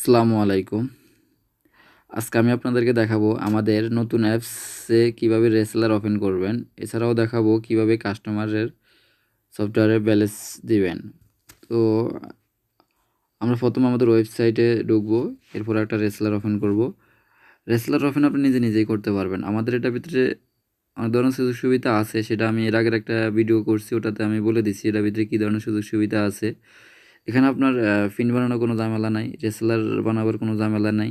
আসসালামু আলাইকুম। আজকে আমি আপনাদেরকে দেখাবো আমাদের নতুন অ্যাপসে কিভাবে রেসেলার ওপেন করবেন। এছাড়াও দেখাবো কিভাবে কাস্টমারের সফটওয়্যারের ব্যালেন্স দিবেন। তো আমরা প্রথমে আমাদের ওয়েবসাইটে ঢুকবো, এরপর একটা রেসেলার ওপেন করব। রেসেলার ওপেন আপনি নিজে নিজেই করতে পারবেন। আমাদের এটার ভিতরে অনেক ধরনের সুযোগ সুবিধা আছে, সেটা আমি এর আগের একটা ভিডিও করছি, ওটাতে আমি বলে দিচ্ছি এটার ভিতরে কী ধরনের সুযোগ সুবিধা আছে। এখানে আপনার পিন বানানোর কোনো ঝামেলা নাই, রেসেলার বানাবার কোনো ঝামেলা নাই।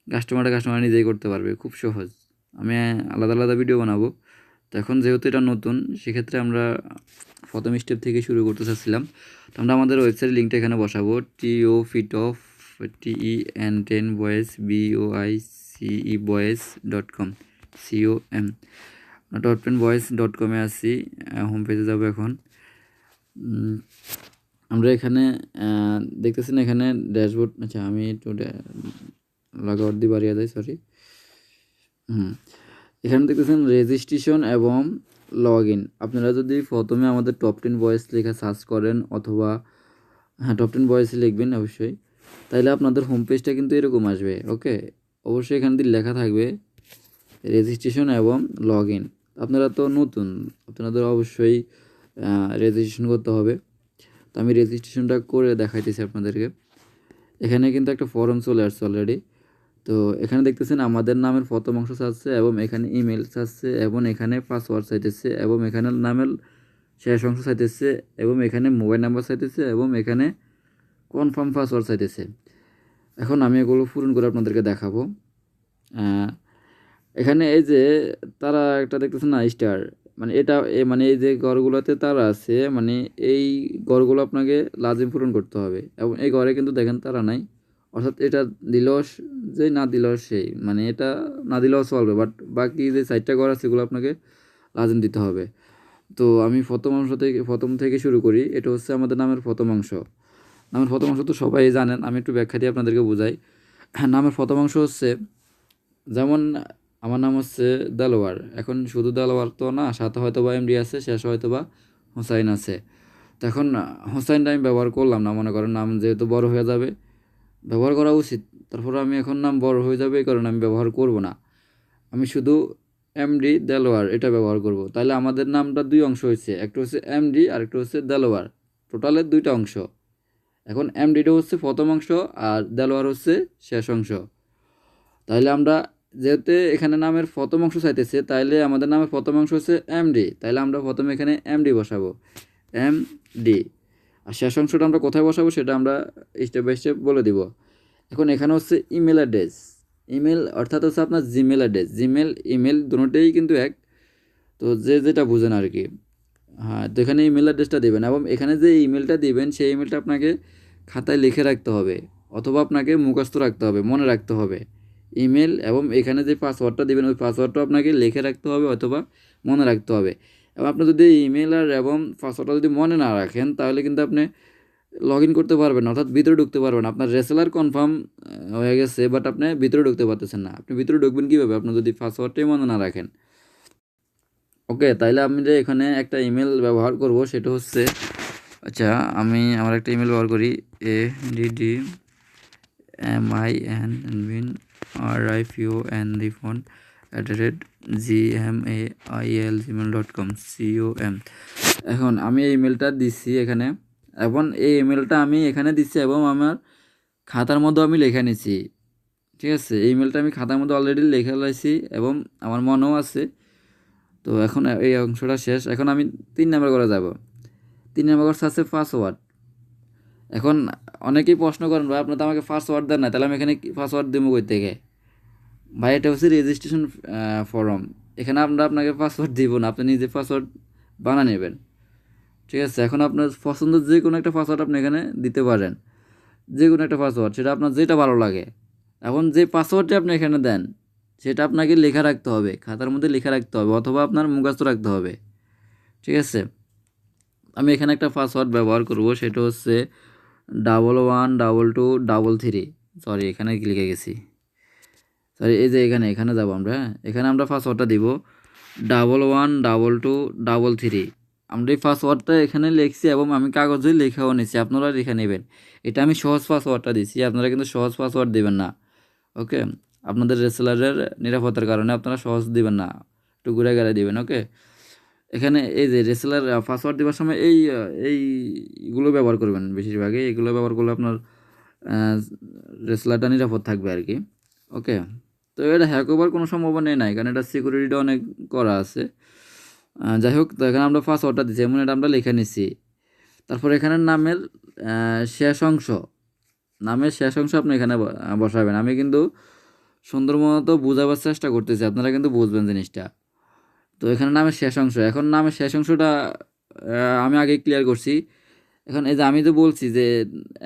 কাস্টমার নিজেই করতে পারবে, খুব সহজ। আমি আলাদা আলাদা ভিডিও বানাবো। তো এখন যেহেতু এটা নতুন, সেক্ষেত্রে আমরা প্রথম স্টেপ থেকে শুরু করতে চাচ্ছিলাম। তো আমরা আমাদের ওয়েবসাইটের লিঙ্কটা এখানে বসাবো, TOFITOF বয়েস BOICE বয়েস.com COM .bয়েস.com-এ আসি। হোম পেজে যাবো এখন। আমরা এখানে দেখতেছেন এখানে ড্যাশবোর্ড। আচ্ছা, আমি একটু লগ আউট দিয়ে বাড়িয়ে দেয়, সরি। এখানে দেখতেছেন রেজিস্ট্রেশন এবং লগ ইন। আপনারা যদি প্রথমে আমাদের টপ 10 বয়েস লেখা সার্চ করেন, অথবা টপ 10 বয়েসে লিখবেন অবশ্যই, তাহলে আপনাদের হোম পেজটা কিন্তু এরকম আসবে। ওকে, অবশ্যই এখান দিয়ে লেখা থাকবে রেজিস্ট্রেশন এবং লগ ইন। আপনারা তো নতুন, আপনাদের অবশ্যই রেজিস্ট্রেশন করতে হবে। তো আমি রেজিস্ট্রেশনটা করে দেখাইতেছি আপনাদেরকে। এখানে কিন্তু একটা ফর্ম চলে আসছে অলরেডি। তো এখানে দেখতেছেন আমাদের নামের প্রথম অংশ চাচ্ছে, এবং এখানে ইমেল চাচ্ছে, এবং এখানে পাসওয়ার্ড চাইতেছে, এবং এখানে নামের শেষ অংশ চাইতেছে, এবং এখানে মোবাইল নাম্বার চাইতেছে, এবং এখানে কনফার্ম পাসওয়ার্ড চাইতেছে। এখন আমি এগুলো পূরণ করে আপনাদেরকে দেখাবো। এখানে এই যে তারা একটা দেখতেছেন না, স্টার, মানে এটা মানে এই যে ঘরগুলোতে তারা আছে, মানে এই ঘরগুলো আপনাকে লাজিম পূরণ করতে হবে। এবং এই ঘরে কিন্তু দেখেন তারা নাই, অর্থাৎ এটা দিলেও যে, না দিলেও সেই, মানে এটা না দিলেও চলবে, বাট বাকি যে 4টা ঘর আছে সেগুলো আপনাকে লাজিম দিতে হবে। তো আমি প্রথম থেকে শুরু করি। এটা হচ্ছে আমাদের নামের প্রথম অংশ। নামের প্রথম অংশ তো সবাই জানেন, আমি একটু ব্যাখ্যা দিয়ে আপনাদেরকে বুঝাই। নামের প্রথম অংশ হচ্ছে, যেমন আমার নাম হচ্ছে দেলোয়ার। এখন শুধু দেলোয়ার তো না, সাথে হয়তো বা এমডি আছে, শেষে হয়তো বা হোসাইন আছে। তো এখন হোসাইনটা আমি ব্যবহার করলাম না, মনে করেন নাম যেহেতু বড় হয়ে যাবে, ব্যবহার করা উচিত। তারপর আমি এখন নাম বড় হয়ে যাবে, এই কারণে আমি ব্যবহার করব না। আমি শুধু এমডি দেলোয়ার এটা ব্যবহার করব। তাহলে আমাদের নামটা দুই অংশ হয়েছে, একটা হচ্ছে এমডি আর একটা হচ্ছে দেলোয়ার। টোটালের দুইটা অংশ। এখন এমডিটা হচ্ছে প্রথম অংশ, আর দেলোয়ার হচ্ছে শেষ অংশ। তাহলে আমরা যেহেতু এখানে নামের প্রথম অংশ চাইতেছে, তাইলে আমাদের নামের প্রথম অংশ হচ্ছে এমডি, তাইলে আমরা প্রথমে এখানে এমডি বসাবো, এমডি। আর শেষ অংশটা আমরা কোথায় বসাবো সেটা আমরা স্টেপ বাই স্টেপ বলে দিব। এখন এখানে হচ্ছে ইমেল অ্যাড্রেস। ইমেল অর্থাৎ হচ্ছে আপনার জিমেল অ্যাড্রেস। জিমেল ইমেল দুটোই কিন্তু এক, তো যে যেটা বুঝেন আর কি। হ্যাঁ, তো এখানে ইমেল অ্যাড্রেসটা দেবেন, এবং এখানে যে ইমেলটা দিবেন সেই ইমেলটা আপনাকে খাতায় লিখে রাখতে হবে, অথবা আপনাকে মুখস্থ রাখতে হবে, মনে রাখতে হবে ইমেল। এবং এখানে যে পাসওয়ার্ডটা দিবেন ওই পাসওয়ার্ডটা আপনাকে লিখে রাখতে হবে, অথবা মনে রাখতে হবে। এবং আপনি যদি ইমেল আর এবং পাসওয়ার্ডটা যদি মনে না রাখেন, তাহলে কিন্তু আপনি লগ ইন করতে পারবেন না, অর্থাৎ ভিতরে ঢুকতে পারবেন। আপনার রেসেলার কনফার্ম হয়ে গেছে, বাট আপনি ভিতরে ঢুকতে পারতেছেন না। আপনি ভিতরে ঢুকবেন কীভাবে, আপনি যদি পাসওয়ার্ডটাই মনে না রাখেন। ওকে, তাইলে আমি যে এখানে একটা ইমেল ব্যবহার করব, সেটা হচ্ছে, আচ্ছা আমি আমার একটা ইমেল ব্যবহার করি, ADDMINFON@gmail.com. এখন আমি এই ইমেলটা দিচ্ছি এখানে, এবং এই ইমেলটা আমি এখানে দিচ্ছি, এবং আমার খাতার মধ্যে আমি লিখে নিচ্ছি। ঠিক আছে, এই ইমেলটা আমি খাতার মধ্যে অলরেডি লিখে লাইছি, এবং আমার মনেও আছে। তো এখন এই অংশটা শেষ। এখন আমি 3 নাম্বার করে যাব। 3 নাম্বার করছে আছে পাসওয়ার্ড। এখন অনেকেই প্রশ্ন করেন, ভাই আপনি তো আমাকে পাসওয়ার্ড দেন না, তাহলে আমি এখানে পাসওয়ার্ড দেবো কই থেকে? ভাই এটা হচ্ছে রেজিস্ট্রেশন ফর্ম। এখানে আমরা আপনাকে পাসওয়ার্ড দিব না, আপনি নিজে পাসওয়ার্ড বানিয়ে নেবেন। ঠিক আছে, এখন আপনার পছন্দের যে কোনো একটা পাসওয়ার্ড আপনি এখানে দিতে পারেন, যে কোনো একটা পাসওয়ার্ড, সেটা আপনার যেটা ভালো লাগে। এখন যে পাসওয়ার্ডটা আপনি এখানে দেন সেটা আপনাকে লেখা রাখতে হবে, খাতার মধ্যে লেখা রাখতে হবে, অথবা আপনার মুখস্থ রাখতে হবে। ঠিক আছে, আমি এখানে একটা পাসওয়ার্ড ব্যবহার করব, সেটা হচ্ছে 112233। সরি, এখানে লিখে গেছি, সরি। এই যে এখানে যাব আমরা। এখানে আমরা পাসওয়ার্ডটা দিব 112233। আমরা এই পাসওয়ার্ডটা এখানে লিখছি এবং আমি কাগজে লেখাও নিছি, আপনারা লিখে নেবেন। এটা আমি সহজ পাসওয়ার্ডটা দিছি, আপনারা কিন্তু সহজ পাসওয়ার্ড দিবেন না। ওকে, আপনাদের রেসেলারের নিরাপত্তার কারণে আপনারা সহজ দিবেন না, একটু ঘুরে গেলে দিবেন। ওকে, এখানে এই যে রেসেলার পাসওয়ার্ড দেওয়ার সময় এইগুলো ব্যবহার করবেন বেশিরভাগই, এগুলো ব্যবহার করলে আপনার রেসেলারটা নিরাপদ থাকবে আর কি। ওকে, তো এটা হ্যাক হবার কোনো সম্ভাবনাই নাই, কারণ এটা সিকিউরিটিটা অনেক করা আছে। যাই হোক, তো এখানে আমরা পাসওয়ার্ডটা দিচ্ছি, এমন এটা আমরা লিখে নিচ্ছি। তারপর এখানে শেষ অংশ নামের শেষ অংশ আপনি এখানে বসাবেন। আমি কিন্তু সুন্দর মতো বোঝাবার চেষ্টা করতেছি, আপনারা কিন্তু বুঝবেন জিনিসটা। তো এখানে নামের শেষ অংশ, এখন নামের শেষ অংশটা আমি আগে ক্লিয়ার করছি। এখন এই যে আমি তো বলছি যে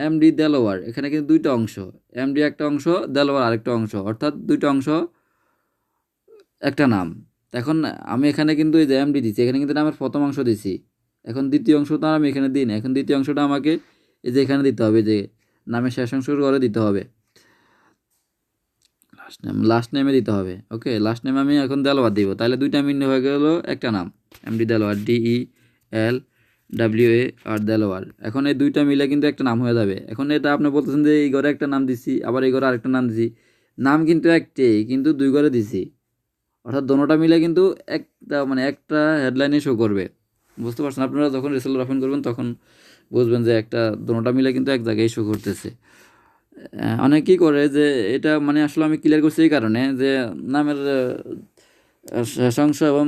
এমডি দেলোয়ার, এখানে কিন্তু দুইটা অংশ, এমডি একটা অংশ, দেলোয়ার আরেকটা অংশ, অর্থাৎ দুইটা অংশ একটা নাম। এখন আমি এখানে কিন্তু এই যে এমডি দিচ্ছি, এখানে কিন্তু নামের প্রথম অংশ দিছি। এখন দ্বিতীয় অংশটা আমি এখানে দিই না, এখন দ্বিতীয় অংশটা আমাকে এই যে এখানে দিতে হবে, যে নামের শেষ অংশ করে দিতে হবে, লাস্ট নেমে দিতে হবে। ওকে, লাস্ট নেমে আমি এখন দেলোয়ার দিব, তাহলে দুইটা মিন হয়ে গেল একটা নাম, এমডি দেলোয়ার, DELWA আর দেলোয়ার। এখন এই দুইটা মিলে কিন্তু একটা নাম হয়ে যাবে। এখন এটা আপনি বলতেছেন যে এই ঘরে একটা নাম দিছি, আবার এই ঘরে আরেকটা নাম দিছি, নাম কিন্তু একটাই, কিন্তু দুই ঘরে দিছি, অর্থাৎ দোনোটা মিলে কিন্তু একটা হেডলাইনে শো করবে। বুঝতে পারছেন? আপনারা যখন রেসেলার ওপেন করবেন তখন বুঝবেন যে দোনোটা মিলে কিন্তু এক জায়গায় শো করতেছে। অনেকেই করে যে এটা, আসলে আমি ক্লিয়ার করছি এই কারণে যে নামের শেষ অংশ এবং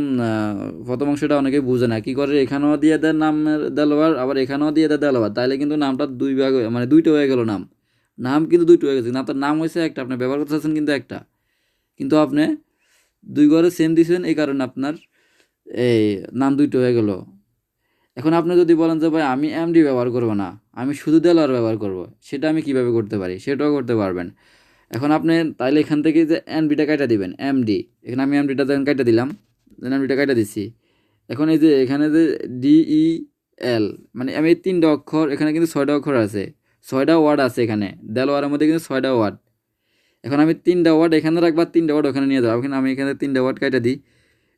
প্রথম অংশটা অনেকেই বুঝে না, কি করে এখানেও দিয়ে দেয় নামের দেলোয়ার, আবার এখানেও দিয়ে দেয় দেলোয়ার, তাইলে কিন্তু নামটা দুই ভাগ দুইটা হয়ে গেল। নাম কিন্তু দুইটা হয়ে গেছে, আপনার নাম হয়েছে একটা, আপনি ব্যবহার করতে চাচ্ছেন কিন্তু একটা, কিন্তু আপনি দুই ঘরে সেম দিয়েছেন, এই কারণে আপনার এই নাম দুইটা হয়ে গেল। এখন আপনি যদি বলেন যে ভাই আমি এমডি ব্যবহার করব না, আমি শুধু দেলোয়ার ব্যবহার করব, সেটা আমি কিভাবে করতে পারি? সেটাও করতে পারবেন। এখন আপনি তাইলে এখান থেকে যে এমডিটা কাটা দিবেন, এমডি, এখানে আমি এমডিটা যখন কাটা দিলাম, এমডিটা কাটা দিচ্ছি। এখন এই যে এখানে যে DEL, আমি এই তিনটা অক্ষর, এখানে কিন্তু 6টা অক্ষর আছে, 6টা ওয়ার্ড আছে এখানে, দেলোয়ারের মধ্যে কিন্তু 6টা ওয়ার্ড। এখন আমি 3টা ওয়ার্ড এখানে রাখবো, 3টা ওয়ার্ড ওখানে নিয়ে যাবো। এখন আমি এখানে 3টা ওয়ার্ড কাটা দিই,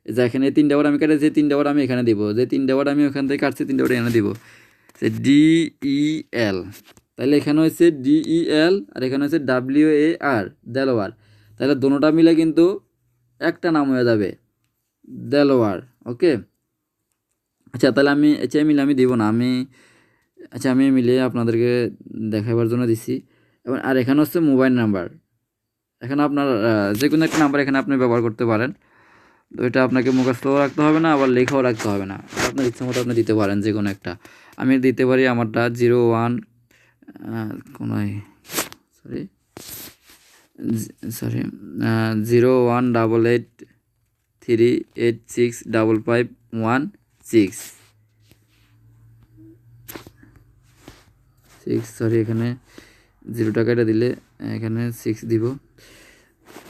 যে এখানে 3টা ওয়ার্ড আমি কাটাচ্ছি, 3টা ওয়ার্ড আমি এখানে দিব, যে 3টা ওয়ার্ড আমি ওখান থেকে কাটছি, 3টা ওয়ার্ড এখানে দিব, যে DEL। তাহলে এখানে হচ্ছে DEL আর এখানে হচ্ছে WAR, দেলোয়ার। তাহলে দোনোটা মিলে কিন্তু একটা নাম হয়ে যাবে, দেলোয়ার। ওকে, আচ্ছা, তাহলে আমি দিব না, আমি মিলিয়ে আপনাদেরকে দেখাবার জন্য দিছি। এবং আর এখানে হচ্ছে মোবাইল নাম্বার, এখানে আপনার যে কোনো একটা নাম্বার এখানে আপনি ব্যবহার করতে পারেন। তো এটা আপনাকে মুখস্থও রাখতে হবে না, আবার লেখাও রাখতে হবে না, আপনার ইচ্ছা মতো আপনি দিতে পারেন যে কোনো একটা। আমি দিতে পারি আমারটা 01 সরি সরি 0188386551 6, সরি এখানে 0 টাকাটা দিলে এখানে 6 দিব।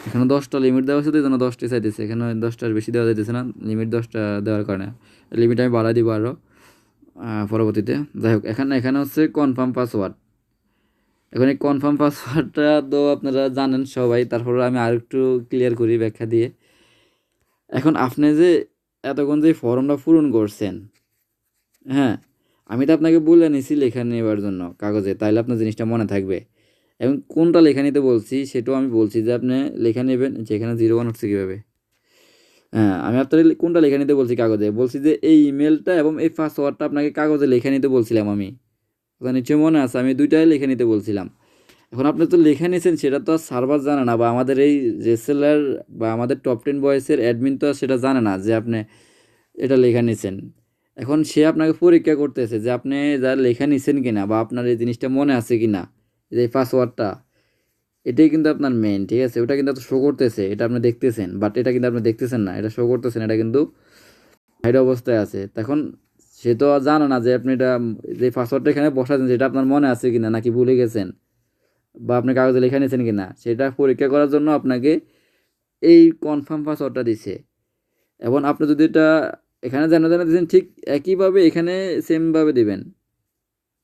এখানে 10টা লিমিট দেওয়া আছে, তো এই জন্য 10টি চাইতেছে, এখানে 10টার বেশি দেওয়া যাইতেছে না, লিমিট 10টা দেওয়ার কারণে লিমিট আমি বাড়াই দিব আরও পরবর্তীতে। যাই হোক, এখানে হচ্ছে কনফার্ম পাসওয়ার্ড। এখন এই কনফার্ম পাসওয়ার্ডটা তো আপনারা জানেন সবাই, তারপরে আমি আরেকটু ক্লিয়ার করি ব্যাখ্যা দিয়ে। এখন আপনি যে এতক্ষণ যে ফর্মটা পূরণ করছেন, হ্যাঁ, আমি তো আপনাকে বলে নিছি লেখা নেবার জন্য কাগজে, তাইলে আপনার জিনিসটা মনে থাকবে। এবং কোনটা লেখা নিতে বলছি সেটাও আমি বলছি, যে আপনি লেখা নেবেন, যেখানে 01 হচ্ছে কীভাবে। হ্যাঁ, আমি আপনার কোনটা লেখা নিতে বলছি কাগজে, বলছি যে এই ইমেলটা এবং এই পাসওয়ার্ডটা আপনাকে কাগজে লেখা নিতে বলছিলাম আমি, আপনার নিশ্চয়ই মনে আছে, আমি দুইটাই লেখা নিতে বলছিলাম। এখন আপনি তো লেখা নিয়েছেন, সেটা তো আর সার্ভার জানে না, বা আমাদের এই রেসেলার বা আমাদের টপ 10 বয়েসের অ্যাডমিন তো আর সেটা জানে না যে আপনি এটা লেখা নিয়েছেন। এখন সে আপনাকে পরীক্ষা করতেছে যে আপনি যা লেখা নিছেন কিনা, বা আপনার এই জিনিসটা মনে আছে কিনা, যে পাসওয়ার্ডটা, এটাই কিন্তু আপনার মেইন। ঠিক আছে, ওটা কিন্তু শো করতেছে, এটা আপনি দেখতেছেন, বাট এটা কিন্তু আপনি দেখতেছেন না, এটা শো করতেছেন, এটা কিন্তু হাইড অবস্থায় আছে। তখন সে তো আর জানে না যে আপনি এটা, যে পাসওয়ার্ডটা এখানে বসাচ্ছেন সেটা আপনার মনে আছে কিনা, নাকি ভুলে গেছেন, বা আপনি কাগজে লেখা নিয়েছেন কিনা, সেটা পরীক্ষা করার জন্য আপনাকে এই কনফার্ম পাসওয়ার্ডটা দিছে। এবং আপনি যদি এটা এখানে যেন দিয়েছেন, ঠিক একইভাবে এখানে সেমভাবে দিবেন।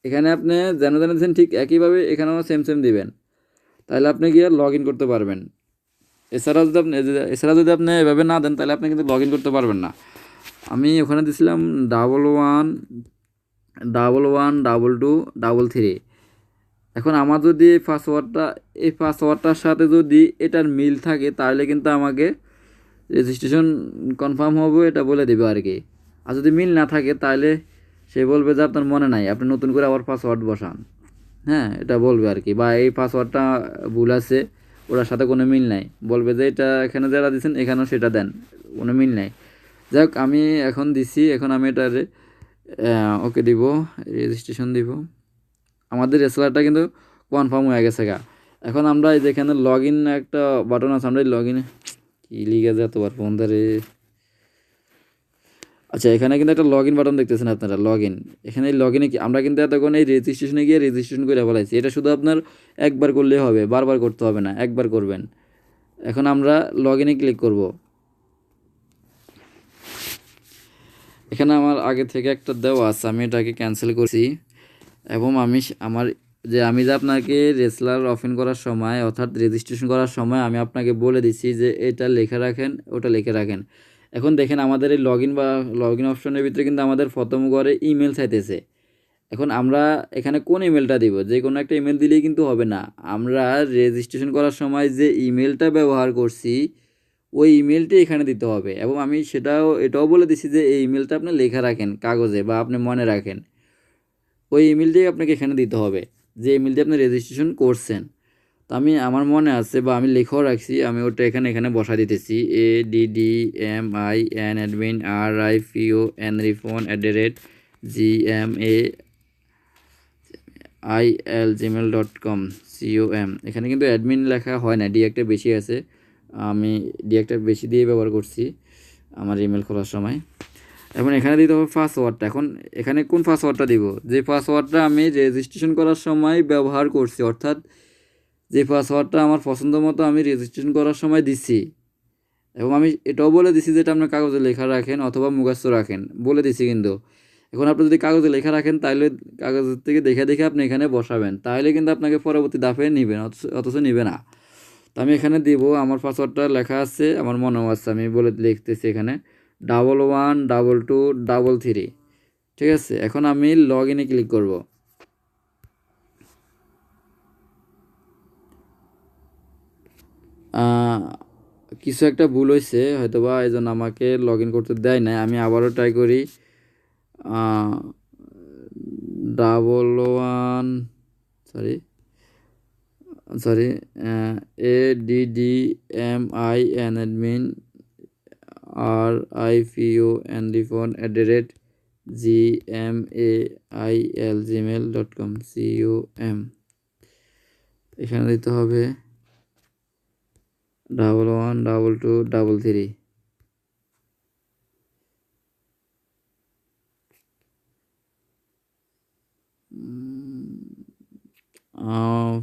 এখানে আপনি যেন দিয়েছেন ঠিক একইভাবে এখানেও সেম দিবেন, তাহলে আপনি গিয়ে লগ ইন করতে পারবেন। এছাড়া যদি আপনি এভাবে না দেন, তাহলে আপনি কিন্তু লগ ইন করতে পারবেন না। আমি ওখানে দিছিলাম 11112233। এখন আমার যদি এই পাসওয়ার্ডটার সাথে যদি এটার মিল থাকে তাহলে কিন্তু আমাকে রেজিস্ট্রেশন কনফার্ম হবে, এটা বলে দেবে আর কি। আর যদি মিল না থাকে তাহলে সে বলবে যে আপনার মনে নাই, আপনি নতুন করে আবার পাসওয়ার্ড বসান। হ্যাঁ, এটা বলবে আর কি। বা এই পাসওয়ার্ডটা ভুল আছে, ওটার সাথে কোনো মিল নাই, বলবে যে এটা এখানে যারা দিচ্ছেন এখানেও সেটা দেন, কোনো মিল নাই। যাই হোক, আমি এখন দিছি, এখন আমি এটা ওকে দিব, রেজিস্ট্রেশন দিব। আমাদের রেসলারটা কিন্তু কনফার্ম হয়ে গেছে গা। এখন আমরা এই যেখানে লগ ইন একটা বাটন আছে, আমরা এই লগ ইনে কি লিখে যায় এতবার ফোন ধরে। আচ্ছা, এখানে কিন্তু একটা লগ ইন বাটন দেখতেছেন আপনারা, লগ ইন। এখানে এই লগ ইনে কি আমরা কিন্তু এতক্ষণ এই রেজিস্ট্রেশনে গিয়ে রেজিস্ট্রেশন করে ফেলাইছি। এটা শুধু আপনার একবার করলেই হবে, বারবার করতে হবে না, একবার করবেন। এখন আমরা লগ ইনে ক্লিক করব। এখানে আমার আগে থেকে একটা দেওয়া আছে, আমি এটাকে ক্যান্সেল করছি। এবং আমি যে আপনাকে রেসলার ওপেন করার সময় অর্থাৎ রেজিস্ট্রেশন করার সময় আমি আপনাকে বলে দিচ্ছি যে এটা লিখে রাখেন, ওটা লিখে রাখেন। এখন দেখেন আমাদের এই লগ ইন অপশনের ভিতরে কিন্তু আমাদের প্রথম ঘরে ইমেল চাইতেছে। এখন আমরা এখানে কোন ইমেলটা দিব, যে কোনো একটা ইমেল দিলেই কিন্তু হবে না। আমরা রেজিস্ট্রেশন করার সময় যে ইমেলটা ব্যবহার করছি ওই ইমেলটি এখানে দিতে হবে। এবং আমি এটাও বলে দিচ্ছি যে এই ইমেলটা আপনি লেখা রাখেন কাগজে বা আপনি মনে রাখেন। ওই ইমেলটাই আপনাকে এখানে দিতে হবে, যে ইমেল দিয়ে আপনি রেজিস্ট্রেশন করছেন। তো আমার মনে আছে বা আমি লিখেও রাখছি, আমি ওটা এখানে বসা দিতেছি। ADDMIN admin RIFON রিফোন @gmail.com COM। এখানে কিন্তু অ্যাডমিন লেখা হয় না, ডি একটা বেশি আছে। আমি ডি একটা বেশি দিয়ে ব্যবহার করছি আমার ইমেল খোলার সময়। এখন এখানে দিতে হবে পাসওয়ার্ডটা। এখন এখানে কোন পাসওয়ার্ডটা দিব, যে পাসওয়ার্ডটা আমি রেজিস্ট্রেশন করার সময় ব্যবহার করছি, অর্থাৎ যে পাসওয়ার্ডটা আমার পছন্দ মতো আমি রেজিস্ট্রেশন করার সময় দিচ্ছি। এবং আমি এটাও বলে দিছি যে এটা আপনার কাগজে লেখা রাখেন অথবা মুখস্থ রাখেন, বলে দিছি কিন্তু। এখন আপনি যদি কাগজে লেখা রাখেন তাহলে কাগজের থেকে দেখে দেখে আপনি এখানে বসাবেন, তাহলে কিন্তু আপনাকে পরবর্তী ধাপে নেবেন, অথচ নেবে না। তো আমি এখানে দিব, আমার পাসওয়ার্ডটা লেখা আছে, আমার মনেও আছে, আমি বলে লিখতেছি এখানে 111223। ঠিক আছে, এখন আমি লগ ইনে ক্লিক করব। কিছু একটা ভুল হয়েছে হয়তোবা, এই জন্য আমাকে লগ ইন করতে দেয় নাই। আমি আবারও ট্রাই করি। 11 sorry sorry ADDMIN admin RIFON রিফোন @gmail.com COM। এখানে দিতে হবে 111223।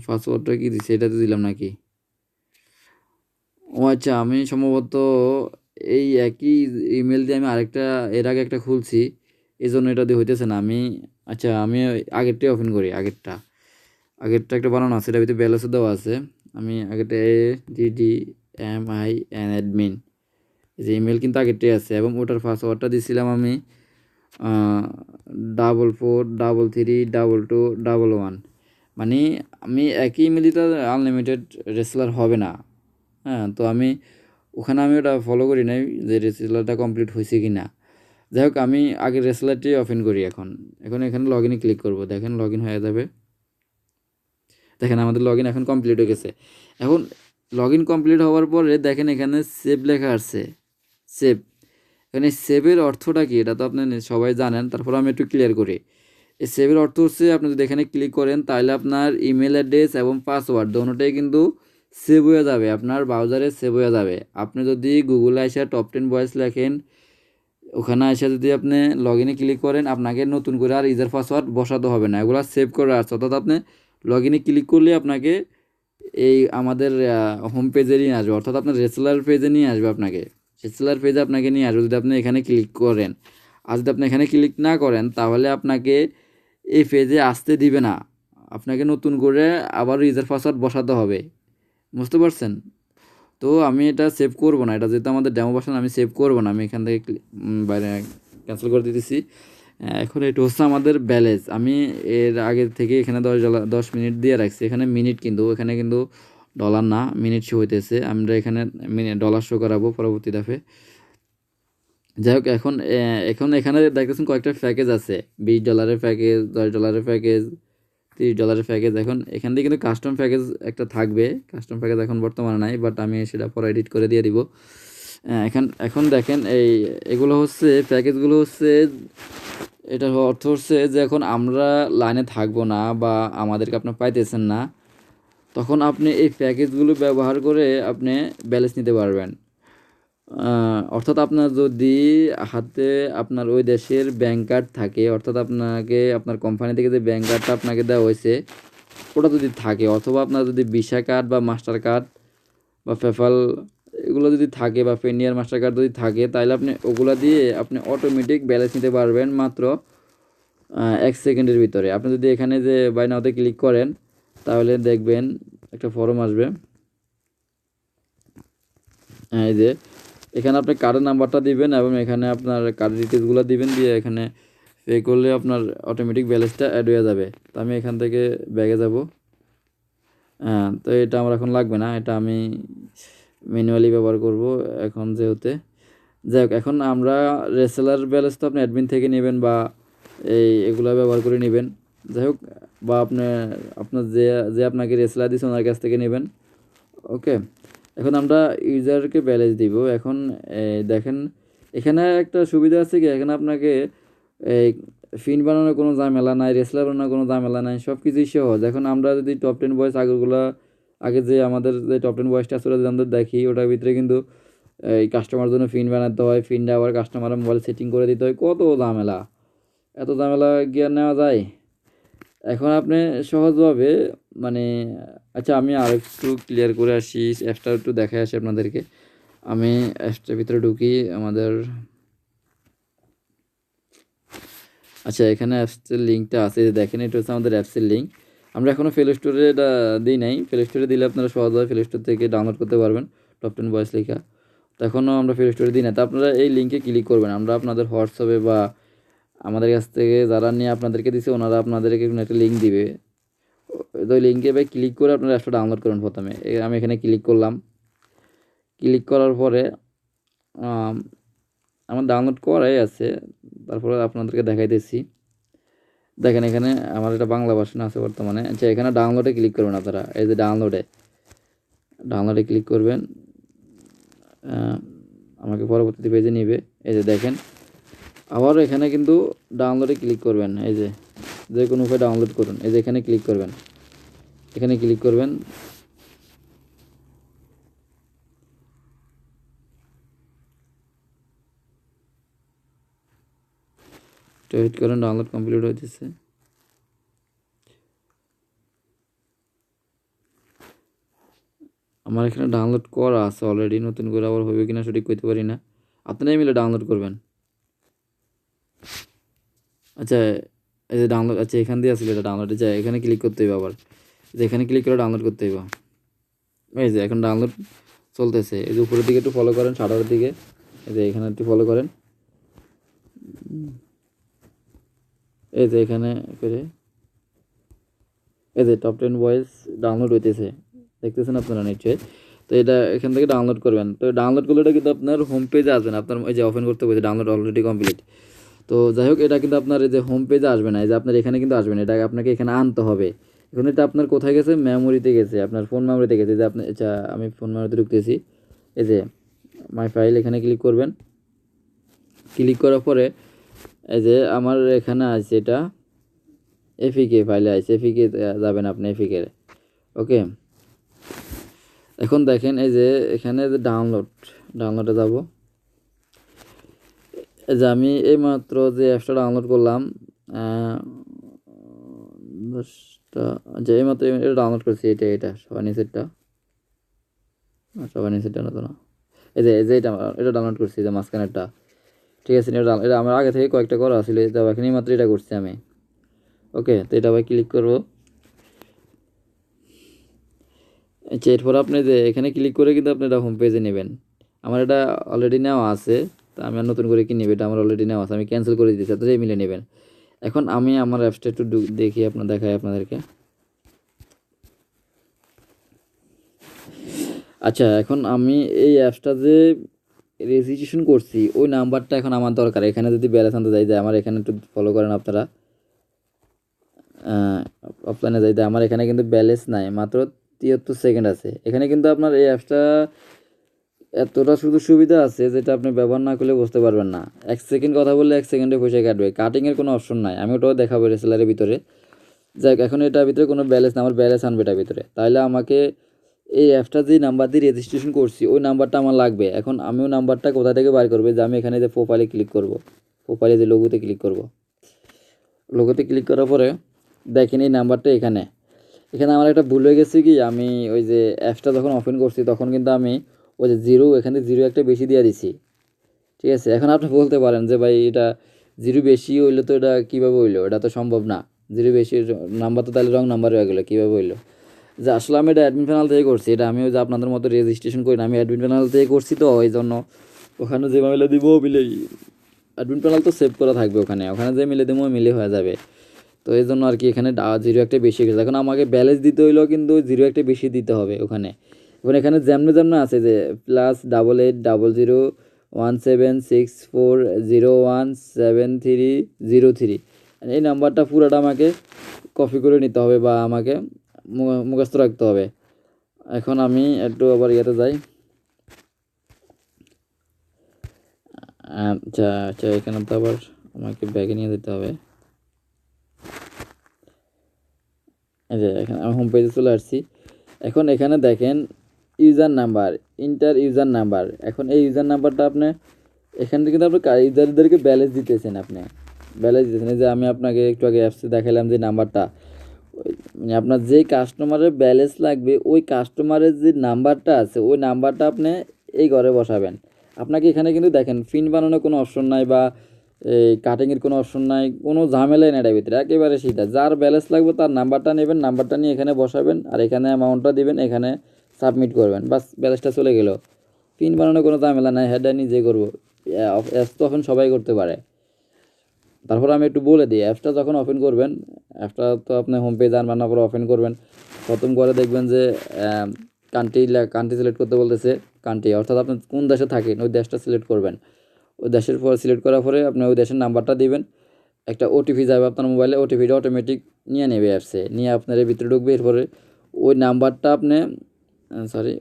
পাসওয়ার্ডটা কি দিচ্ছে, এটা তো দিলাম নাকি? ও আচ্ছা, আমি সম্ভবত এই একই ইমেল দিয়ে আমি এর আগে একটা খুলছি, এই জন্য এটা দিয়ে হইতেছে না। আচ্ছা, আমি আগেরটাই ওপেন করি। আগেরটা একটা বানানো আছে, এটার ভিতরে ব্যালেন্সও দেওয়া আছে। আমি আগেরটা ADDMIN অ্যাডমিন, যে ইমেল কিন্তু আগেরটাই আছে। এবং ওটার পাসওয়ার্ডটা দিছিলাম আমি 44332221। মানে আমি একই ইমেল দিতে আনলিমিটেড রেসলার হবে না। হ্যাঁ, তো ওখানে ওটা ফলো করি নাই যে রেসলারটা কমপ্লিট হয়েছে কি না। যাই হোক, আমি আগে রেসলারটি ওপেন করি। এখন এখানে লগ ইনে ক্লিক করবো, দেখেন লগ ইন হয়ে যাবে। দেখেন আমাদের লগ ইন এখন কমপ্লিট হয়ে গেছে। এখন লগ ইন কমপ্লিট হওয়ার পরে দেখেন এখানে সেভ লেখা আসছে, সেভ। এখানে সেভের অর্থটা কি এটা তো আপনি সবাই জানেন, তারপর আমি একটু ক্লিয়ার করি। এই সেভের অর্থ হচ্ছে, আপনি যদি এখানে ক্লিক করেন তাহলে আপনার ইমেল অ্যাড্রেস এবং পাসওয়ার্ড দুটোটাই কিন্তু সেভ হয়ে যাবে, আপনার ব্রাউজারে সেভ হয়ে যাবে। আপনি যদি গুগলে এসে টপ 10 ভয়েস লেখেন, ওখানে এসে যদি আপনি লগ ইনে ক্লিক করেন, আপনাকে নতুন করে আর ইউজার পাসওয়ার্ড বসাতে হবে না, এগুলো সেভ করে আসছে। অর্থাৎ আপনি লগ ইনে ক্লিক করলে আপনাকে এই আমাদের হোম পেজে নিয়ে আসবে, অর্থাৎ আপনার রেসলার পেজে নিয়ে আসবে। রেসলার পেজে আপনাকে নিয়ে আসবে যদি আপনি এখানে ক্লিক করেন। আর যদি আপনি এখানে ক্লিক না করেন তাহলে আপনাকে এই পেজে আসতে দিবে না, আপনাকে নতুন করে আবার ইউজার পাসওয়ার্ড বসাতে হবে। বুঝতে পারছেন? তো তো আমি এটা সেভ করব না, এটা যেহেতু আমাদের ডেমো ভার্সন আমি সেভ করব না, আমি এখান থেকে বাইরে ক্যান্সেল করে দিতেছি। এখন এটা হচ্ছে আমাদের ব্যালেন্স। আমি এর আগে থেকে এখানে 10 মিনিট দিয়ে রাখছি, এখানে মিনিট, কিন্তু এখানে কিন্তু ডলার না, মিনিট শো হইতেছে। আমরা এখানে ডলার শো করাবো পরবর্তী ধাপে। যাই হোক, এখন এখন এখানে দেখতেছেন কয়েকটা প্যাকেজ আছে, $20 প্যাকেজ, $10 প্যাকেজ, $30 প্যাকেজ। এখন এখান থেকে কিন্তু কাস্টম প্যাকেজ একটা থাকবে, কাস্টম প্যাকেজ এখন বর্তমানে নাই, বাট আমি সেটা পরে এডিট করে দিয়ে দিব। এখন দেখেন এগুলো হচ্ছে প্যাকেজগুলো হচ্ছে, এটার অর্থ হচ্ছে যে এখন আমরা লাইনে থাকবো না বা আমাদেরকে আপনার পাইতেছেন না, তখন আপনি এই প্যাকেজগুলো ব্যবহার করে আপনি ব্যালেন্স নিতে পারবেন। অর্থাৎ আপনার যদি হাতে আপনার ওই দেশের ব্যাংক কার্ড থাকে, অর্থাৎ আপনাকে আপনার কোম্পানি থেকে যে ব্যাংক কার্ডটা আপনাকে দেওয়া হয়েছে ওটা যদি থাকে, অথবা আপনার যদি ভিসা কার্ড বা মাস্টার কার্ড বা পেপ্যাল এগুলো যদি থাকে, বা পেনিয়ার মাস্টার কার্ড যদি থাকে, তাহলে আপনি ওগুলো দিয়ে আপনি অটোমেটিক ব্যালেন্স নিতে পারবেন মাত্র 1 সেকেন্ডের ভিতরে। আপনি যদি এখানে যে বাই নাওতে ক্লিক করেন তাহলে দেখবেন একটা ফর্ম আসবে। এই যে এখানে আপনি কার্ডের নাম্বারটা দিবেন এবং এখানে আপনার কার্ড ডিটেলসগুলো দিবেন, দিয়ে এখানে পে করলে আপনার অটোমেটিক ব্যালেন্সটা অ্যাড হয়ে যাবে। তো আমি এখান থেকে ব্যাগে যাব। তো এটা আমার এখন লাগবে না, এটা আমি ম্যানুয়ালি ব্যবহার করব এখন যেহেতু। যাই হোক, এখন আমরা রেসেলার ব্যালেন্স তো আপনি অ্যাডমিন থেকে নেবেন বা এগুলো ব্যবহার করে নেবেন। যাই হোক, বা আপনার যে আপনাকে রেসেলার দিচ্ছে ওনার কাছ থেকে নেবেন। ওকে, এখন আমরা ইউজারকে ব্যালেন্স দিব। এখন দেখেন এখানে একটা সুবিধা আছে কি, এখানে আপনাকে এই ফিন বানানোর কোনো ঝামেলা নাই, রেসলার বানানোর কোনো ঝামেলা নাই, সব কিছুই সহজ। এখন আমরা যদি টপ 10 বয়েস আগে যে আমাদের যে টপ 10 বয়েসটা আছে ওটা যদি আমরা দেখি, ওটার ভিতরে কিন্তু এই কাস্টমার জন্য ফিন বানাতে হয়, ফিনটা আবার কাস্টমারের মোবাইল সেটিং করে দিতে হয়, কত ঝামেলা, এত ঝামেলা গিয়ে নেওয়া যায়। এখন আপনি সহজভাবে মানে, আচ্ছা আমি আরেকটু ক্লিয়ার করে আসি, অ্যাপসটা একটু দেখাই আসি আপনাদেরকে। আমি অ্যাপসটার ভিতরে ঢুকি আমাদের। আচ্ছা, এখানে অ্যাপসের লিঙ্কটা আছে, দেখেন এটা হচ্ছে আমাদের অ্যাপসের লিঙ্ক। আমরা এখনও প্লে স্টোরে এটা দিই নাই, প্লে স্টোরে দিলে আপনারা সহজভাবে প্লে স্টোর থেকে ডাউনলোড করতে পারবেন টপ 10 বয়েস লেখা। তো এখনও আমরা প্লে স্টোরে দিই না, তো আপনারা এই লিঙ্কে ক্লিক করবেন। আমরা আপনাদের হোয়াটসঅ্যাপে বা আমাদের কাছ থেকে যারা নিয়ে আপনাদেরকে দিছে ওনারা আপনাদেরকে একটা লিঙ্ক দিবে, ওই লিঙ্কে ভাই ক্লিক করে আপনারা অ্যাপসটা ডাউনলোড করুন প্রথমে। আমি এখানে ক্লিক করলাম, ক্লিক করার পরে আমার ডাউনলোড করাই আছে, তারপরে আপনাদেরকে দেখাইতেছি। দেখেন এখানে আমার এটা বাংলা ভার্সন আছে বর্তমানে। আচ্ছা, এখানে ডাউনলোডে ক্লিক করবেন আপনারা, এই যে ডাউনলোডে ক্লিক করবেন, আমাকে পরবর্তী পেজে নিবে। এই যে দেখেন, আবার এখানে কিন্তু ডাউনলোডে ক্লিক করবেন, এই যে কোনো উপায়ে ডাউনলোড করুন, এই যে এখানে ক্লিক করবেন, এখানে ক্লিক করবেন। ওয়েট করেন, ডাউনলোড কমপ্লিট হইতেছে। আমার এখানে ডাউনলোড করা আছে অলরেডি, নতুন করে আবার হবে কিনা সঠিক কইতে পারি না। আপনারাই মিলে ডাউনলোড করবেন। আচ্ছা, এই যে ডাউনলোড, আচ্ছা এখান দিয়ে আসলে এটা ডাউনলোডে যায়, এখানে ক্লিক করতে হবে আবার, যে এখানে ক্লিক করে ডাউনলোড করতে হবে। এই যে এখন ডাউনলোড চলতেছে, এই যে উপরের দিকে একটু ফলো করেন, শাটারের দিকে, এই যে এখানে একটু ফলো করেন, এই যে এখানে করে এই যে টপ 10 ভয়েস ডাউনলোড হইতেছে, দেখতেছেন আপনারা নিশ্চয়ই। তো এটা এখান থেকে ডাউনলোড করবেন। তো ডাউনলোড করলে এটা কিন্তু আপনার হোম পেজে আসবেন, আপনার এই যে ওপেন করতে হবে, ডাউনলোড অলরেডি কমপ্লিট। তো যাই হোক, এটা কিন্তু আপনার এই যে হোম পেজে আসবে না, এই যে আপনার এখানে কিন্তু আসবে না, এটা আপনাকে এখানে আনতে হবে। এখন এটা আপনার কোথায় গেছে, মেমোরিতে গেছে, আপনার ফোন মেমোরিতে গেছে। যে আপনি, আচ্ছা আমি ফোন মেমোরিতে ঢুকতেছি, এই যে মাই ফাইল, এখানে ক্লিক করবেন। ক্লিক করার পরে এই যে আমার এখানে আছে এটা এফিকে ফাইলে আছে, এফিকে যাবেন আপনি, এফিকে। ওকে, এখন দেখেন এই যে এখানে যে ডাউনলোডে যাব। এই যে আমি এইমাত্র যে অ্যাপসটা ডাউনলোড করলাম, 10টা, আচ্ছা এইমাত্র এটা ডাউনলোড করছি, এটা সবার নিচেরটা, না তো না, এই যে এটা ডাউনলোড করছি, যে মাঝখানেরটা। ঠিক আছে, এটা আমার আগে থেকে কয়েকটা করা ছিল, এটা এখন মাত্র এটা করছি আমি। ওকে, তো এটা আবার ক্লিক করব। আচ্ছা, এরপর আপনি যে এখানে ক্লিক করে কিন্তু আপনি এটা হোম পেজে নেবেন। আমার এটা অলরেডি নেওয়া আছে, তা আমি আর নতুন করে কি নেব, এটা আমার অলরেডি নেওয়া আছে, আমি ক্যান্সেল করে দিয়েছি, তো মিলে নেবেন। এখন আমি আমার অ্যাপসটা একটু দেখি, দেখাই আপনাদেরকে। আচ্ছা, এখন আমি এই অ্যাপসটা যে রেজিস্ট্রেশন করছি ওই নাম্বারটা এখন আমার দরকার। এখানে যদি ব্যালেন্স আনতে যাই, যে আমার এখানে একটু ফলো করেন আপনারা, অফলাইনে যাই, আমার এখানে কিন্তু ব্যালেন্স নাই, মাত্র 73 সেকেন্ড আছে। এখানে কিন্তু আপনার এই অ্যাপসটা এতটা শুধু সুবিধা আছে যেটা আপনি ব্যবহার না করলে বুঝতে পারবেন না। 1 সেকেন্ড কথা বললে 1 সেকেন্ডে পয়সা কাটবে, কাটিংয়ের কোনো অপশন নাই। আমি ওটাও দেখাবো রেসেলারের ভিতরে। যাক, এখন এটার ভিতরে কোনো ব্যালেন্স না, আমার ব্যালেন্স আনবে এটার ভিতরে, তাহলে আমাকে এই অ্যাপসটা যে নাম্বার দিয়ে রেজিস্ট্রেশন করছি ওই নাম্বারটা আমার লাগবে। এখন আমি ওই নাম্বারটা কোথা থেকে বার করবো, যে আমি এখানে যে প্রোফাইলে ক্লিক করব, প্রোফাইলে যে লোগোতে ক্লিক করব, লোগোতে ক্লিক করার পরে দেখেন এই নাম্বারটা এখানে। এখানে আমার একটা ভুল হয়ে গেছে, কি আমি ওই যে অ্যাপসটা যখন ওপেন করছি তখন কিন্তু আমি ওই যে জিরো, এখানে জিরো একটা বেশি দিয়ে দিছি। ঠিক আছে, এখন আপনি বলতে পারেন যে ভাই এটা জিরো বেশি হইলো, তো এটা কীভাবে হইলো, এটা তো সম্ভব না। জিরো বেশি নাম্বার তো তাহলে রং নাম্বার হয়ে গেলো, কীভাবে হইলো? যে আসলে আমি এটা অ্যাডমিন প্যানেল থেকে করছি, এটা আমি ওই যে আপনাদের মতো রেজিস্ট্রেশন করি না, আমি অ্যাডমিন প্যানেল থেকে করছি, তো ওই জন্য ওখানে যে মিলে দিব মিলেই, অ্যাডমিন প্যানেল তো সেভ করা থাকবে, ওখানে ওখানে যে মিলে দেবো মিলে হয়ে যাবে। তো এই জন্য আর কি এখানে জিরো একটা বেশি গেছে। এখন আমাকে ব্যালেন্স দিতে হইলেও কিন্তু জিরো একটা বেশি দিতে হবে ওখানে। এবং এখানে যেমন যেমন আছে যে +88001764017303, এই নাম্বারটা পুরোটা আমাকে কপি করে নিতে হবে বা আমাকে মুখস্থ রাখতে হবে। এখন আমি একটু আবার ইয়েতে যাই। আচ্ছা আচ্ছা, এখানে তো আবার আমাকে ব্যাগে নিয়ে যেতে হবে। এই যে এখানে আমি হোম পেজে চলে আসছি। এখন এখানে দেখেন user number, inter user number. এখন এই ইউজার নাম্বারটা আপনি এখান থেকে কিন্তু আপনি ইউজারদেরকে ব্যালেন্স দিতেছেন, আপনি ব্যালেন্স দিতেছেন। এই যে আমি আপনাকে একটু আগে অ্যাপসে দেখালাম যে নাম্বারটা, মানে আপনার যেই কাস্টমারের ব্যালেন্স লাগবে ওই কাস্টমারের যে নাম্বারটা আছে ওই নাম্বারটা আপনি এই ঘরে বসাবেন। আপনাকে এখানে কিন্তু দেখেন পিন বানানোর কোনো অপশন নাই বা এই কাটিংয়ের কোনো অপশন নাই, কোনো ঝামেলাই নেই এটার ভিতরে, একেবারে সিধা। যার ব্যালেন্স লাগবে তার নাম্বারটা নেবেন, নাম্বারটা নিয়ে এখানে বসাবেন আর এখানে অ্যামাউন্টটা দিবেন, এখানে সাবমিট করবেন, বাস ব্যালেন্সটা চলে গেল। পিন বানানোর কোনো ঝামেলা নাই, হেডটা নিজে করবো। অ্যাপস তো এখন সবাই করতে পারে। তারপর আমি একটু বলে দিই, অ্যাপসটা যখন ওপেন করবেন, অ্যাপসটা তো আপনি হোম পেজ আর বানানোর পর ওপেন করবেন। প্রথম করে দেখবেন যে কান্ট্রি কান্ট্রি সিলেক্ট করতে বলতেছে, কান্ট্রি অর্থাৎ আপনি কোন দেশে থাকেন ওই দেশটা সিলেক্ট করবেন। ওই দেশের পর সিলেক্ট করার পরে আপনি ওই দেশের নাম্বারটা দিবেন, একটা ওটিপি যাবে আপনার মোবাইলে, ওটিপিটা অটোমেটিক নিয়ে নেবে অ্যাপসে, নিয়ে আপনার ভিতরে ঢুকবে। এরপরে ওই নাম্বারটা আপনি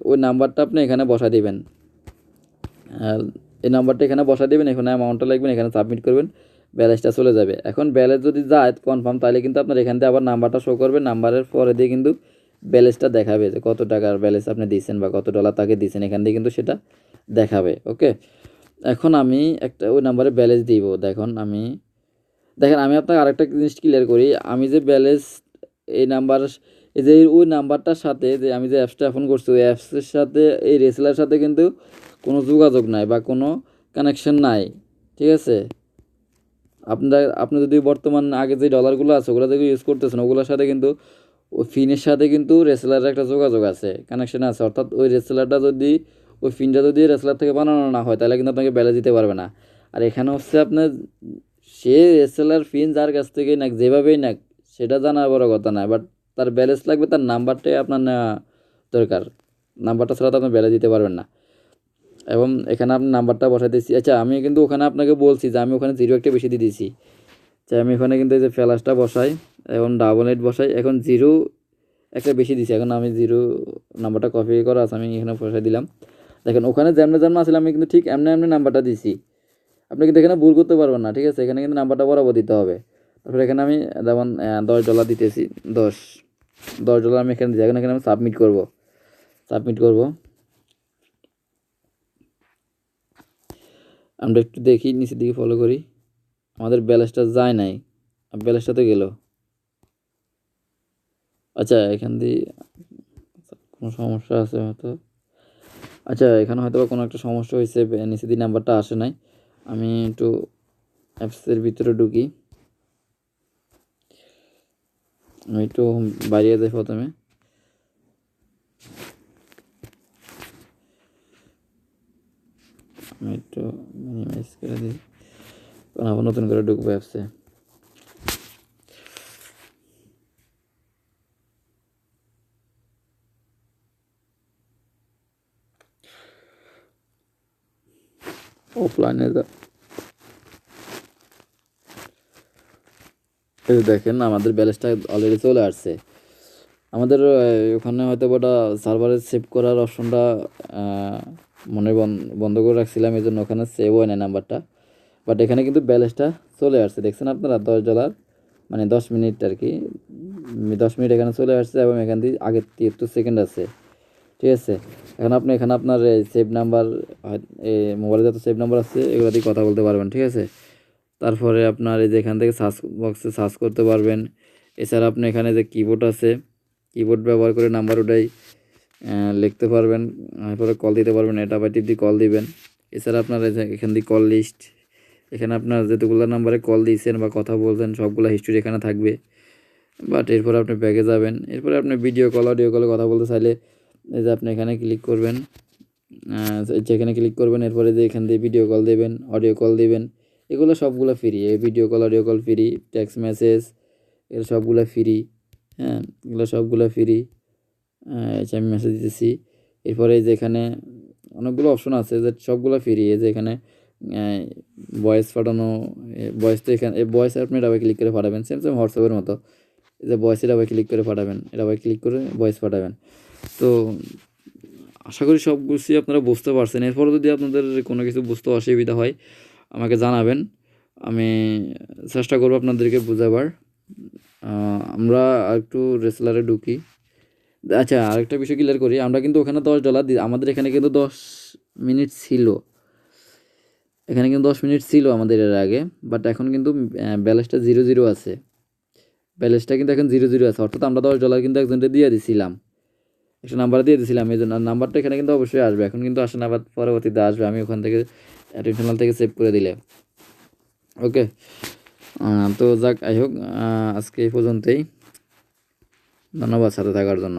ওই নাম্বারটা আপনি এখানে বসা দিবেন, এই নাম্বারটা এখানে বসা দেবেন, এখানে অ্যামাউন্টটা লিখবেন, এখানে সাবমিট করবেন, ব্যালেন্সটা চলে যাবে। এখন ব্যালেন্স যদি যায় কনফার্ম, তাহলে কিন্তু আপনার এখান থেকে আবার নাম্বারটা শো করবে, নাম্বারের পরে দিয়ে কিন্তু ব্যালেন্সটা দেখাবে যে কত টাকার ব্যালেন্স আপনি দিয়েছেন বা কত ডলার তাকে দিয়েছেন, এখান থেকে কিন্তু সেটা দেখাবে। ওকে, এখন আমি একটা ওই নাম্বারে ব্যালেন্স দিব। দেখেন আমি আপনাকে আরেকটা জিনিস ক্লিয়ার করি, আমি যে ব্যালেন্স এই নাম্বার, এই যে ওই নাম্বারটার সাথে যে আমি যে অ্যাপসটা ফোন করছি ওই অ্যাপসের সাথে এই রেসেলার সাথে কিন্তু কোনো যোগাযোগ নাই বা কোনো কানেকশন নাই। ঠিক আছে, আপনি যদি বর্তমান আগে যে ডলারগুলো আছে ওগুলো থেকে ইউজ করতেছেন, ওগুলোর সাথে কিন্তু ওই ফিনের সাথে কিন্তু রেসেলারের একটা যোগাযোগ আছে, কানেকশন আছে। অর্থাৎ ওই রেসেলারটা যদি, ওই ফিনটা যদি রেসেলার থেকে বানানো না হয় তাহলে কিন্তু আপনাকে ব্যালেন্স দিতে পারবে না। আর এখানে হচ্ছে আপনার সে রেসেলার ফিন যার কাছ থেকে নাক যেভাবেই নাক সেটা জানার বড় কথা না, বাট তার ব্যালেন্স লাগবে, তার নাম্বারটাই আপনার নেওয়া দরকার। নাম্বারটা ছাড়া তো আপনি ব্যালেন্স দিতে পারবেন না। এবং এখানে আপনি নাম্বারটা বসাই দিচ্ছি। আচ্ছা, আমি কিন্তু ওখানে আপনাকে বলছি যে আমি ওখানে জিরো একটা বেশি দিয়ে দিয়েছি। আচ্ছা, আমি ওখানে কিন্তু এই যে ফ্ল্যাশটা বসাই, এখন ডাবল এইট বসাই, এখন জিরো একটা বেশি দিছি। এখন আমি জিরো নাম্বারটা কপি করা আছে, আমি এখানে বসাই দিলাম। দেখেন ওখানে যেমন যেমন আসলে আমি কিন্তু ঠিক এমনি এমনি নাম্বারটা দিছি, আপনি কিন্তু এখানে ভুল করতে পারবেন না। ঠিক আছে, এখানে কিন্তু নাম্বারটা বরাবর দিতে হবে। তারপরে এখানে আমি যেমন $10 দিতেছি, দশ $10 আমি এখানে দিই। এখন এখানে আমি সাবমিট করব। আমরা একটু দেখি নিচের দিকে ফলো করি, আমাদের ব্যালেন্সটা যায় নাই, ব্যালেন্সটা তো গেল। আচ্ছা, এখান দিয়ে কোনো সমস্যা আছে হয়তো। আচ্ছা, এখানে হয়তো কোনো একটা সমস্যা হয়েছে, নিচের দিয়ে নাম্বারটা আসে নাই। আমি একটু অ্যাপসের ভিতরে ঢুকি, আমি একটু বাইরে যাই প্রথমে। আমি একটু মিনিমাইজ করে দিই, কারণ আবার নতুন করে ঢুকবো অ্যাপসে। অফলাইনে এই যে দেখেন আমাদের ব্যালেন্সটা অলরেডি চলে আসছে। আমাদের ওখানে হয়তো ওটা সার্ভারে সেভ করার অপশনটা মনে বন্ধ করে রাখছিলাম, এই জন্য ওখানে সেভ হয় না নাম্বারটা। বাট এখানে কিন্তু ব্যালেন্সটা চলে আসছে, দেখছেন আপনারা $10 মানে 10 মিনিট আর কি, 10 মিনিট এখানে চলে আসছে এবং এখান থেকে আগে 73 সেকেন্ড আছে। ঠিক আছে, এখন আপনি এখানে আপনার সেভ নাম্বার, মোবাইলে যত সেভ নাম্বার আছে এগুলো দিয়ে কথা বলতে পারবেন। ঠিক আছে, তারপরে আপনার এই যে এখান থেকে সার্চ বক্সে সার্চ করতে পারবেন। এছাড়া আপনি এখানে যে কিবোর্ড আছে, কিবোর্ড ব্যবহার করে নাম্বার ওটাই লিখতে পারবেন, তারপরে কল দিতে পারবেন, এটা বা টিপ দিয়ে কল দিবেন। এছাড়া আপনার এখান দিয়ে কল লিস্ট, এখানে আপনার যতগুলো নাম্বারে কল দিয়েছেন বা কথা বলছেন সবগুলো হিস্ট্রি এখানে থাকবে। বাট এরপরে আপনি ব্যাগে যাবেন, এরপরে আপনি ভিডিও কল অডিও কলে কথা বলতে চাইলে এই যে আপনি এখানে ক্লিক করবেন, যেখানে ক্লিক করবেন এরপরে যে এখান দিয়ে ভিডিও কল দেবেন, অডিও কল দেবেন, এগুলো সবগুলো ফ্রি। এই video call audio call free, text message এগুলো সবগুলো ফ্রি। হ্যাঁ, এগুলো সবগুলো ফ্রি। আমি মেসেজ দিতেছি, এরপরে যে এখানে অনেকগুলো অপশন আছে যে সবগুলো ফ্রি। এই যে এখানে ভয়েস পাঠানো, ভয়েস তো এখানে ভয়েস আপনি এটা ক্লিক করে পাঠাবেন, সেম সেম হোয়াটসঅ্যাপের মতো। এই যে ভয়েস এটা ক্লিক করে পাঠাবেন, এটা ক্লিক করে ভয়েস পাঠাবেন। তো আশা করি সব কিছুই আপনারা বুঝতে পারছেন। এরপরে যদি আপনাদের কোনো কিছু বুঝতে অসুবিধা হয় আমাকে জানাবেন, আমি চেষ্টা করবো আপনাদেরকে বোঝাবার। আমরা একটু রেসলারে ঢুকি। আচ্ছা, আরেকটা বিষয় ক্লিয়ার করি, আমরা কিন্তু ওখানে $10 দিই, আমাদের এখানে কিন্তু 10 মিনিট ছিল, এখানে কিন্তু 10 মিনিট ছিল আমাদের এর আগে। বাট এখন কিন্তু ব্যালেন্সটা 0-0 আছে, ব্যালেন্সটা কিন্তু এখন 0-0 আছে, অর্থাৎ আমরা $10 কিন্তু একজনকে দিয়ে দিছিলাম, একটা নাম্বার দিয়ে দিয়েছিলাম, এই জন্য নাম্বারটা এখানে কিন্তু অবশ্যই আসবে, এখন কিন্তু আসে না, আবার পরবর্তীতে আসবে, আমি ওখান থেকে অ্যাটেনশনাল থেকে সেভ করে দিলে। ওকে, তো যাক, আই হোক আজকে এই পর্যন্তই। ধন্যবাদ সাথে থাকার জন্য।